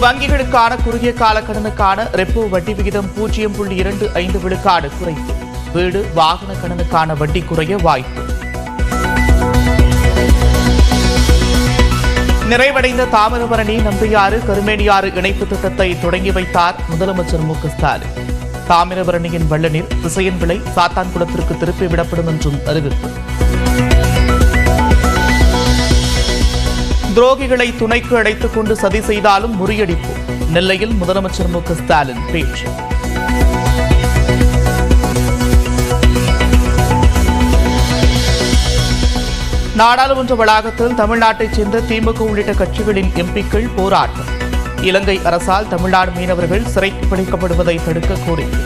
வங்கிகளுக்கான குறுகிய கால கடனுக்கான ரெப்போ வட்டி விகிதம் 0.25 விழுக்காடு குறைப்பு. வீடு வாகன கடனுக்கான வட்டி குறைய வாய்ப்பு. நிறைவடைந்த தாமிரபரணி நம்பியாறு கருமேனியாறு இணைப்பு திட்டத்தை தொடங்கி வைத்தார் முதலமைச்சர் மு.க.ஸ்டாலின். தாமிரபரணியின் வெள்ள நீர் திசையன் விளை சாத்தான்குளத்திற்கு திருப்பிவிடப்படும் என்றும் அறிவிப்பு. துரோகிகளை துணைக்கு அழைத்துக் கொண்டு சதி செய்தாலும் முறியடிப்போம். நெல்லையில் முதலமைச்சர் மு.க.ஸ்டாலின் பேச்சு. நாடாளுமன்ற வளாகத்தில் தமிழ்நாட்டைச் சேர்ந்த திமுக உள்ளிட்ட கட்சிகளின் எம்பிக்கள் போராட்டம். இலங்கை அரசால் தமிழ்நாடு மீனவர்கள் சிறைக்கு பிடிக்கப்படுவதை தடுக்க கோரிக்கை.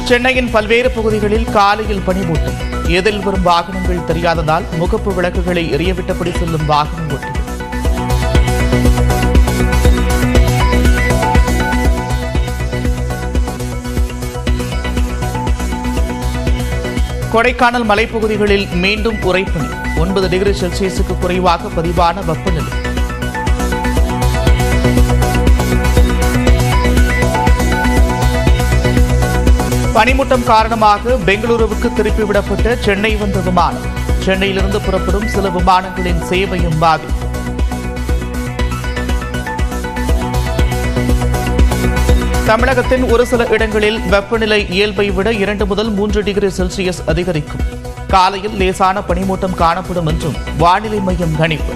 சென்னையின் பல்வேறு பகுதிகளில் காலையில் பனிமூட்டம். எதில் வரும் வாகனங்கள் தெரியாததால் முகப்பு விளக்குகளை எரியவிட்டபடி செல்லும் வாகன ஓட்டிகள். கொடைக்கானல் மலைப்பகுதிகளில் மீண்டும் உறைபனி. 9 டிகிரி செல்சியஸுக்கு குறைவாக பதிவான வெப்பநிலை. பனிமூட்டம் காரணமாக பெங்களூருவுக்கு திருப்பிவிடப்பட்ட சென்னை வந்த விமானம். சென்னையிலிருந்து புறப்படும் சில விமானங்களின் சேவையும் பாதிப்பு. தமிழகத்தின் ஒரு சில இடங்களில் வெப்பநிலை இயல்பை விட 2 முதல் 3 டிகிரி செல்சியஸ் அதிகரிக்கும். காலையில் லேசான பனிமூட்டம் காணப்படும் என்றும் வானிலை மையம் கணிப்பு.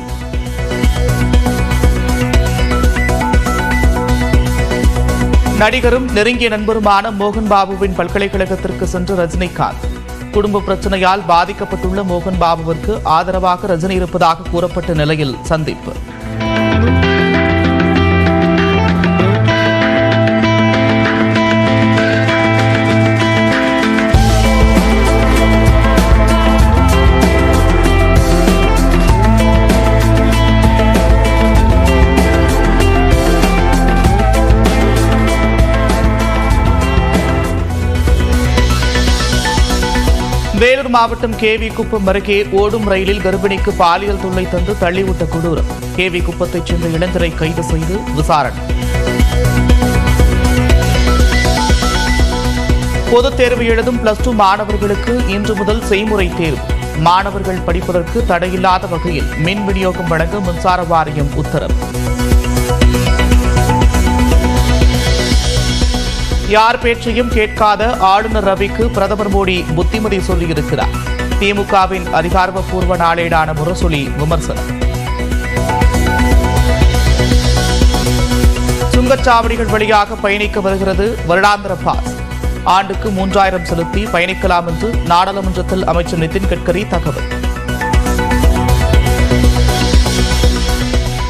நடிகரும் நெருங்கிய நண்பருமான மோகன் பாபுவின் பல்கலைக்கழகத்திற்கு சென்ற ரஜினிகாந்த். குடும்ப பிரச்சனையால் பாதிக்கப்பட்டுள்ள மோகன் பாபுவிற்கு ஆதரவாக ரஜினி இருப்பதாக கூறப்பட்ட நிலையில் சந்திப்பு. வேலூர் மாவட்டம் கேவி குப்பம் அருகே ஓடும் ரயிலில் கர்ப்பிணிக்கு பாலியல் தொல்லை தந்து தள்ளிவிட்ட கொடூரம். கேவி குப்பத்தைச் சேர்ந்த இளைஞரை கைது செய்து விசாரணை. பொதுத் தேர்வு எழுதும் +2 மாணவர்களுக்கு இன்று முதல் செய்முறை தேர்வு. மாணவர்கள் படிப்பதற்கு தடையில்லாத வகையில் மின் விநியோகம் வழங்க மின்சார வாரியம் உத்தரவு. யார் பேச்சையும் கேட்காத ஆளுநர் ரவிக்கு பிரதமர் மோடி புத்திமதி சொல்லியிருக்கிறார். திமுகவின் அதிகாரப்பூர்வ நாளேடான முரசொலி விமர்சனம். சுங்கச்சாவடிகள் வழியாக பயணிக்க வருகிறது வருடாந்திர பாஸ். ஆண்டுக்கு 3000 செலுத்தி பயணிக்கலாம் என்று நாடாளுமன்றத்தில் அமைச்சர் நிதின் கட்கரி தகவல்.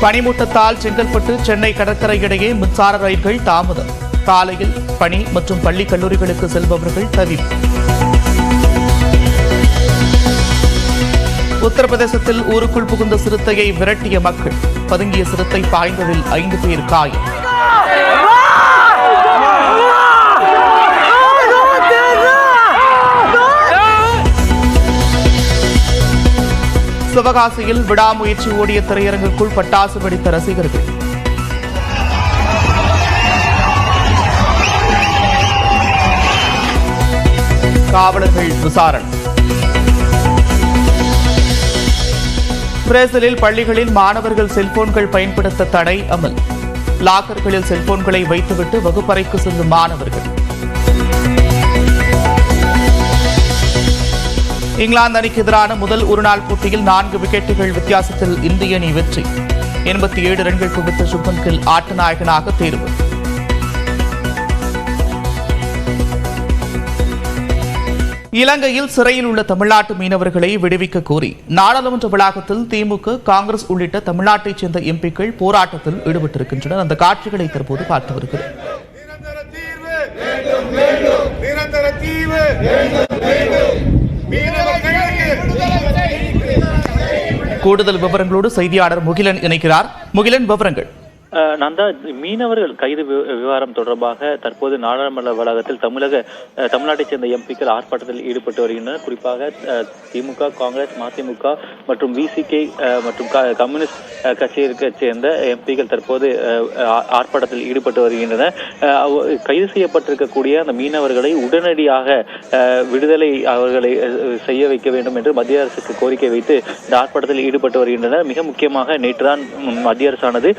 பனிமூட்டத்தால் செங்கல்பட்டு சென்னை கடற்கரை இடையே மின்சார ரயில்கள் தாமதம். காலையில் பணி மற்றும் பள்ளி கல்லூரிகளுக்கு செல்பவர்கள் தவிப்பு. உத்தரப்பிரதேசத்தில் ஊருக்குள் புகுந்த சிறுத்தையை விரட்டிய மக்கள். பதுங்கிய சிறுத்தை பாய்ந்ததில் 5 பேர் காயம். சிவகாசியில் விடாமுயற்சி ஓடிய திரையரங்குக்குள் பட்டாசு வெடித்த ரசிகர்கள். காவலர்கள் விசாரணை. பிரேசிலில் பள்ளிகளில் மாணவர்கள் செல்போன்கள் பயன்படுத்த தடை அமல். லாக்கர்களில் செல்போன்களை வைத்துவிட்டு வகுப்பறைக்கு செல்லும் மாணவர்கள். இங்கிலாந்து அணிக்கு எதிரான முதல் ஒருநாள் போட்டியில் 4 விக்கெட்டுகள் வித்தியாசத்தில் இந்திய அணி வெற்றி. 87 ரன்கள் குவித்த சுப்மன் கில் ஆட்ட நாயகனாக தேர்வு. இலங்கையில் சிறையில் உள்ள தமிழ்நாட்டு மீனவர்களை விடுவிக்க கோரி நாடாளுமன்ற வளாகத்தில் திமுக, காங்கிரஸ் உள்ளிட்ட தமிழ்நாட்டைச் சேர்ந்த எம்பிக்கள் போராட்டத்தில் ஈடுபட்டிருக்கின்றனர். அந்த காட்சிகளை தற்போது பார்த்து வருகிறோம். கூடுதல் விவரங்களோடு செய்தியாளர் முகிலன் இணைக்கிறார். முகிலன், விவரங்கள். நந்தா, மீனவர்கள் கைது விவகாரம் தொடர்பாக தற்போது நாடாளுமன்ற வளாகத்தில் தமிழ்நாட்டைச் சேர்ந்த எம்பிக்கள் ஆர்ப்பாட்டத்தில் ஈடுபட்டு வருகின்றனர். குறிப்பாக திமுக, காங்கிரஸ், மதிமுக மற்றும் விசிகே மற்றும் கம்யூனிஸ்ட் கட்சியை சேர்ந்த எம்பிக்கள் தற்போது ஆர்ப்பாட்டத்தில் ஈடுபட்டு வருகின்றனர். கைது செய்யப்பட்டிருக்கக்கூடிய அந்த மீனவர்களை உடனடியாக விடுதலை அவர்களை செய்ய வைக்க வேண்டும் என்று மத்திய அரசுக்கு கோரிக்கை வைத்து இந்த ஆர்ப்பாட்டத்தில் ஈடுபட்டு வருகின்றனர். மிக முக்கியமாக நேற்றுதான் மத்திய அரசானது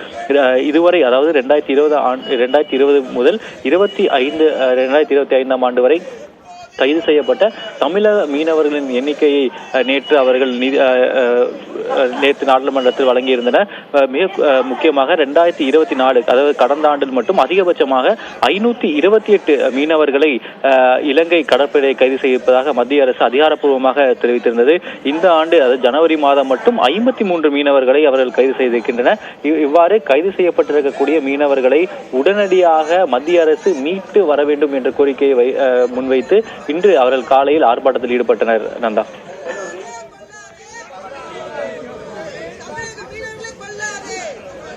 இதுவரை, அதாவது 2020 முதல் 2025ஆம் ஆண்டு வரை கைது செய்யப்பட்ட தமிழக மீனவர்களின் எண்ணிக்கையை நேற்று அவர்கள் நேற்று நாடாளுமன்றத்தில் வழங்கியிருந்தனர். மிக முக்கியமாக 2024, அதாவது கடந்த ஆண்டில் மட்டும் அதிகபட்சமாக 528 மீனவர்களை இலங்கை கடற்படை கைது செய்திருப்பதாக மத்திய அரசு அதிகாரப்பூர்வமாக தெரிவித்திருந்தது. இந்த ஆண்டு, அதாவது ஜனவரி மாதம் மட்டும் 53 மீனவர்களை அவர்கள் கைது செய்திருக்கின்றனர். இவ்வாறு கைது செய்யப்பட்டிருக்கக்கூடிய மீனவர்களை உடனடியாக மத்திய அரசு மீட்டு வர வேண்டும் என்ற கோரிக்கையை முன்வைத்து இன்று அவர்கள் காலையில் ஆர்ப்பாட்டத்தில் ஈடுபட்டனர். நந்தா,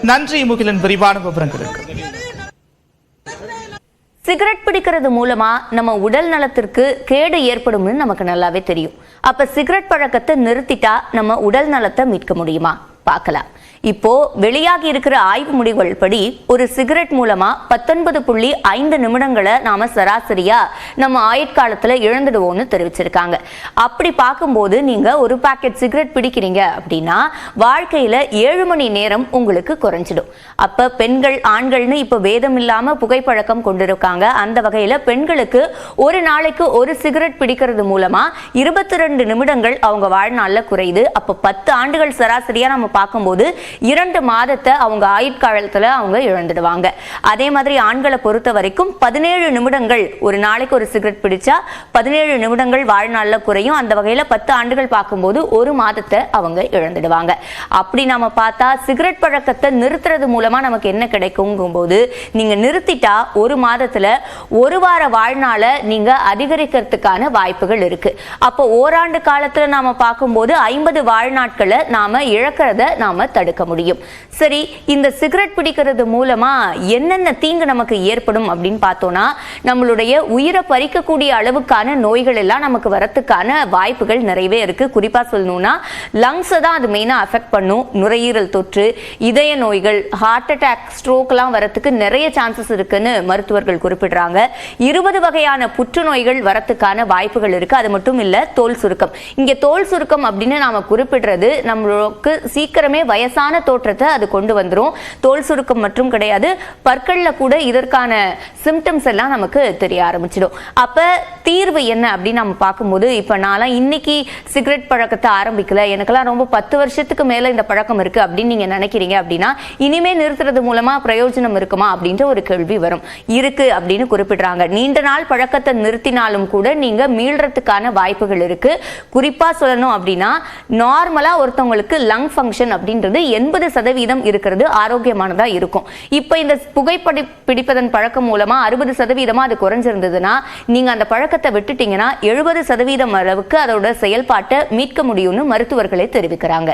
நன்றி முகிலன், விரிவான விவரங்களுக்கு. சிகரெட் பிடிக்கிறது மூலமா நம்ம உடல் நலத்திற்கு கேடு ஏற்படும்னு நமக்கு நல்லாவே தெரியும். அப்ப சிகரெட் பழக்கத்தை நிறுத்திட்டா நம்ம உடல் நலத்தை மீட்க முடியுமா? பார்க்கலாம். இப்போ வெளியாகி இருக்கிற ஆய்வு முடிவுகள் படி ஒரு சிகரெட் மூலமா 19.5 நிமிடங்களை நாம சராசரியா நம்ம ஆயுட்காலத்துல இழந்துடுவோம்னு தெரிவிச்சிருக்காங்க. அப்படி பார்க்கும்போது நீங்க ஒரு பாக்கெட் சிகரெட் பிடிக்கிறீங்க அப்படின்னா வாழ்க்கையில 7 மணி நேரம் உங்களுக்கு குறைஞ்சிடும். அப்ப பெண்கள் ஆண்கள்னு இப்ப பேதம் இல்லாம புகைப்பழக்கம் கொண்டிருக்காங்க. அந்த வகையில பெண்களுக்கு ஒரு நாளைக்கு ஒரு சிகரெட் பிடிக்கிறது மூலமா 22 நிமிடங்கள் அவங்க வாழ்நாள்ல குறையுது. அப்ப 10 ஆண்டுகள் சராசரியா நம்ம பார்க்கும்போது 2 மாதத்தை அவங்க ஆயுட்காலத்துல அவங்க இழந்துடுவாங்க. அதே மாதிரி ஆண்களை பொறுத்த வரைக்கும் 17 நிமிடங்கள், ஒரு நாளைக்கு ஒரு சிகரெட் பிடிச்சா 17 நிமிடங்கள் வாழ்நாள்ல குறையும். அந்த வகையில 10 ஆண்டுகள் பார்க்கும்போது 1 மாதத்தை அவங்க இழந்துடுவாங்க. அப்படி நாம பார்த்தா சிகரெட் பழக்கத்தை நிறுத்துறது மூலமா நமக்கு என்ன கிடைக்கும் போது, நீங்க நிறுத்திட்டா 1 மாதத்துல 1 வார வாழ்நாள நீங்க அதிகரிக்கிறதுக்கான வாய்ப்புகள் இருக்கு. அப்போ ஓராண்டு காலத்துல நாம பார்க்கும்போது 50 வாழ்நாட்களை நாம இழக்கிறத நாம தடுக்க முடியும். சரி, இந்த சிகரெட் பிடிக்கிறது மூலமா என்னென்ன தீங்கு நமக்கு ஏற்படும் அப்படின்னு பார்த்தோம்னா, நம்மளுடைய உயிரை பறிக்கக்கூடிய அளவுக்கான நோய்கள் எல்லாம் நமக்கு வரத்துக்கான வாய்ப்புகள் நிறையவே இருக்கு. குறிப்பா சொல்லணும்னா லங்ஸை தான் அது மெயினா அஃபெக்ட் பண்ணும். நுரையீரல் தொற்று, இதய நோய்கள், ஹார்ட் அட்டாக், ஸ்ட்ரோக் எல்லாம் வரத்துக்கு நிறைய சான்சஸ் இருக்குன்னு மருத்துவர்கள் குறிப்பிடுறாங்க. 20 வகையான புற்றுநோய்கள் வரத்துக்கான வாய்ப்புகள் இருக்கு. அது மட்டும் இல்ல, தோல் சுருக்கம். இங்க தோல் சுருக்கம் அப்படின்னு நாம குறிப்பிடுறது நம்மளுக்கு சீக்கிரமே வயசான தோற்றத்தை அது கொண்டு வந்துரும். தோல் சுருக்கம் மட்டும் கிடையாது, பற்கள்ல கூட இதற்கான சிம்டம்ஸ் எல்லாம் நமக்கு தெரிய ஆரம்பிச்சிடும். அப்ப தீர்வு என்ன அப்படின்னு நம்ம பார்க்கும்போது, இப்ப நான் இன்னைக்கு சிகரெட் பழக்கத்தை ஆரம்பிக்கல, எனக்கெல்லாம் ரொம்ப 10 வருஷத்துக்கு மேல இந்த பழக்கம் இருக்கு அப்படின்னு நீங்க நினைக்கிறீங்க அப்படின்னா, இனிமே நிறுத்துறது மூலமா பிரயோஜனம் இருக்குமா அப்படின்ற ஒரு கேள்வி வரும். இருக்கு அப்படின்னு குறிப்பிடுறாங்க. நீண்ட நாள் பழக்கத்தை நிறுத்தினாலும் கூட நீங்க மீள்றதுக்கான வாய்ப்புகள் இருக்கு. குறிப்பா சொல்லணும் அப்படின்னா, நார்மலா ஒருத்தவங்களுக்கு லங் ஃபங்க்ஷன் அப்படின்றது 80% இருக்கிறது ஆரோக்கியமானதா இருக்கும். இப்ப இந்த புகைப்பிடிப்பதன் பழக்கம் மூலமா 60% அது குறைஞ்சிருந்ததுன்னா, நீங்க அந்த பழக்கத்தை விட்டுட்டீங்கன்னா 70% அளவுக்கு அதோட செயல்பாட்டை மீட்க முடியும்னு மருத்துவர்களே தெரிவிக்கிறாங்க.